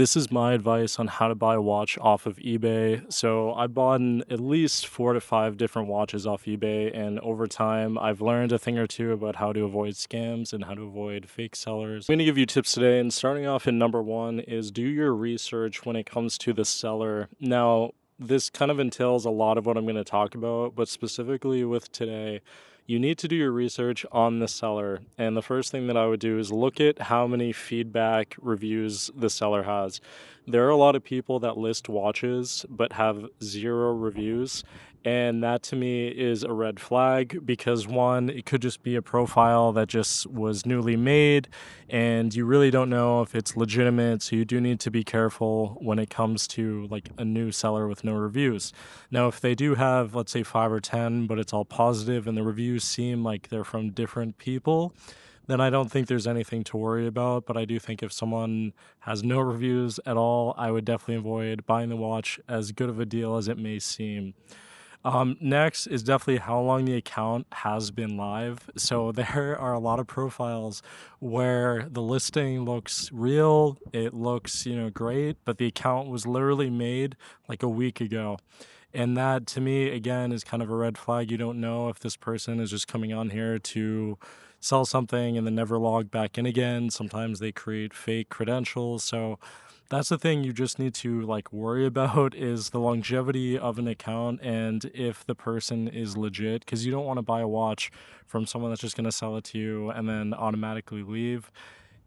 This is my advice on how to buy a watch off of eBay. So I bought at least 4 to 5 different watches off eBay, and over time, I've learned a thing or two about how to avoid scams and how to avoid fake sellers. I'm going to give you tips today, and starting off in number one is do your research when it comes to the seller. Now, this kind of entails a lot of what I'm going to talk about, but specifically with today, you need to do your research on the seller. And the first thing that I would do is look at how many feedback reviews the seller has. There are a lot of people that list watches but have 0 reviews. And that to me is a red flag because one, it could just be a profile that just was newly made and you really don't know if it's legitimate. So you do need to be careful when it comes to like a new seller with no reviews. Now, if they do have, let's say 5 or 10, but it's all positive and the reviews seem like they're from different people, then I don't think there's anything to worry about. But I do think if someone has no reviews at all, I would definitely avoid buying the watch, as good of a deal as it may seem. Next is definitely how long the account has been live. So there are a lot of profiles where the listing looks real, it looks, great, but the account was literally made like a week ago. And that to me, again, is kind of a red flag. You don't know if this person is just coming on here to sell something and then never log back in again. Sometimes they create fake credentials. So that's the thing you just need to like worry about is the longevity of an account and if the person is legit, because you don't want to buy a watch from someone that's just going to sell it to you and then automatically leave.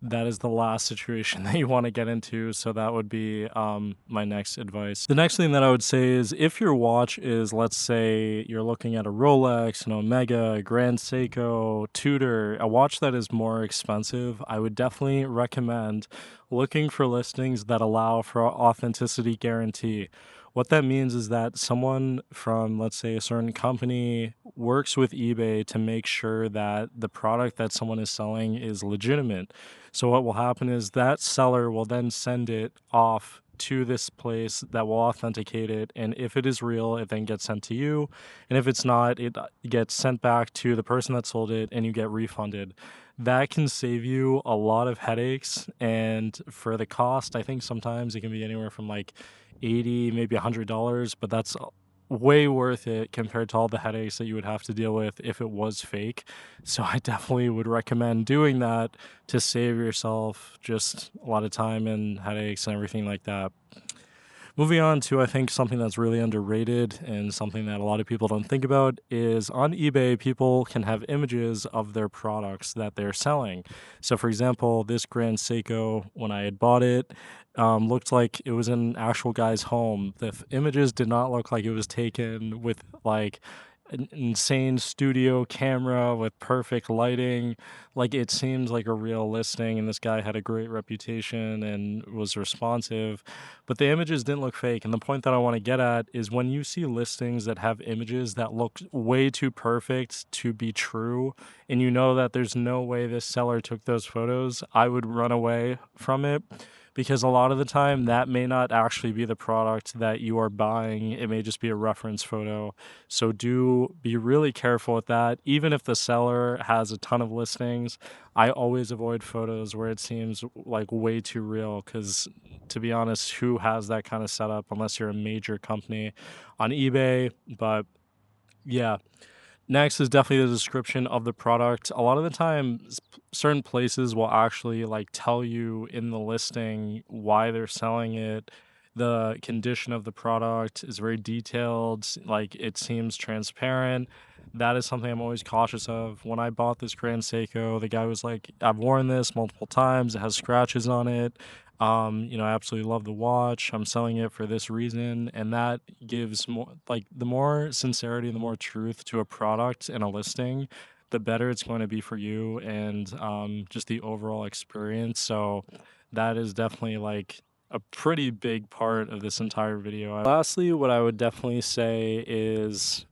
That is the last situation that you want to get into. So that would be my next advice. The next thing that I would say is if your watch is, let's say you're looking at a Rolex, an Omega, a Grand Seiko, Tudor, a watch that is more expensive, I would definitely recommend looking for listings that allow for authenticity guarantee. What that means is that someone from, let's say, a certain company works with eBay to make sure that the product that someone is selling is legitimate. So what will happen is that seller will then send it off to this place that will authenticate it. And if it is real, it then gets sent to you. And if it's not, it gets sent back to the person that sold it and you get refunded. That can save you a lot of headaches. And for the cost, I think sometimes it can be anywhere from like 80, maybe $100, but that's way worth it compared to all the headaches that you would have to deal with if it was fake. So I definitely would recommend doing that to save yourself just a lot of time and headaches and everything like that. Moving on to, I think, something that's really underrated and something that a lot of people don't think about is on eBay, people can have images of their products that they're selling. So, for example, this Grand Seiko, when I had bought it, looked like it was in an actual guy's home. The images did not look like it was taken with like an insane studio camera with perfect lighting. Like it seems like a real listing, and this guy had a great reputation and was responsive, but the images didn't look fake. And the point that I want to get at is when you see listings that have images that look way too perfect to be true, and you know that there's no way this seller took those photos, I would run away from it because a lot of the time that may not actually be the product that you are buying. It may just be a reference photo. So do be really careful with that. Even if the seller has a ton of listings, I always avoid photos where it seems like way too real because, to be honest, who has that kind of setup unless you're a major company on eBay? But yeah. Next is definitely the description of the product. A lot of the time, certain places will actually like tell you in the listing why they're selling it. The condition of the product is very detailed, like it seems transparent. That is something I'm always cautious of. When I bought this Grand Seiko, the guy was like, I've worn this multiple times, it has scratches on it. I absolutely love the watch. I'm selling it for this reason. And that gives more, like, the more sincerity and the more truth to a product and a listing, the better it's going to be for you and just the overall experience. So that is definitely like a pretty big part of this entire video. Lastly, what I would definitely say is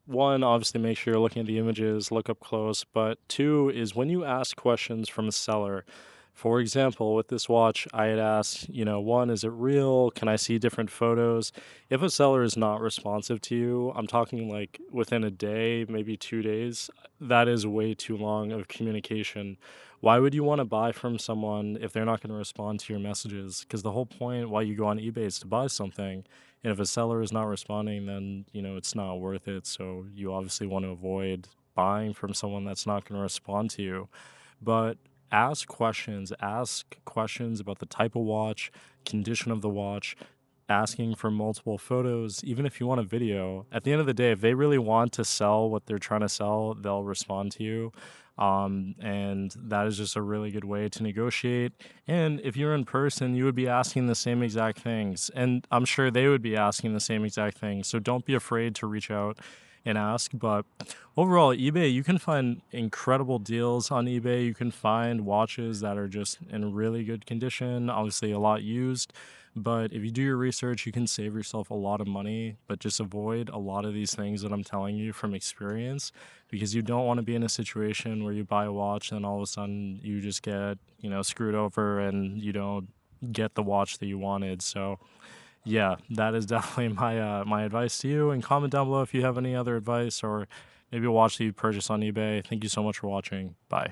one, obviously make sure you're looking at the images, look up close, but two is when you ask questions from a seller. For example, with this watch, I had asked, one, is it real? Can I see different photos? If a seller is not responsive to you, I'm talking like within a day, maybe 2 days, that is way too long of communication. Why would you wanna buy from someone if they're not gonna respond to your messages? Because the whole point why you go on eBay is to buy something, and if a seller is not responding, then, it's not worth it, so you obviously want to avoid buying from someone that's not gonna respond to you. But ask questions about the type of watch, condition of the watch, asking for multiple photos, even if you want a video. At the end of the day, if they really want to sell what they're trying to sell, they'll respond to you. And that is just a really good way to negotiate. And if you're in person, you would be asking the same exact things. And I'm sure they would be asking the same exact things. So don't be afraid to reach out and ask. But overall, eBay, you can find incredible deals on eBay. You can find watches that are just in really good condition, obviously a lot used. But if you do your research, you can save yourself a lot of money, but just avoid a lot of these things that I'm telling you from experience because you don't want to be in a situation where you buy a watch and all of a sudden you just get, screwed over and you don't get the watch that you wanted. So, yeah, that is definitely my advice to you. And comment down below if you have any other advice or maybe a watch that you purchased on eBay. Thank you so much for watching. Bye.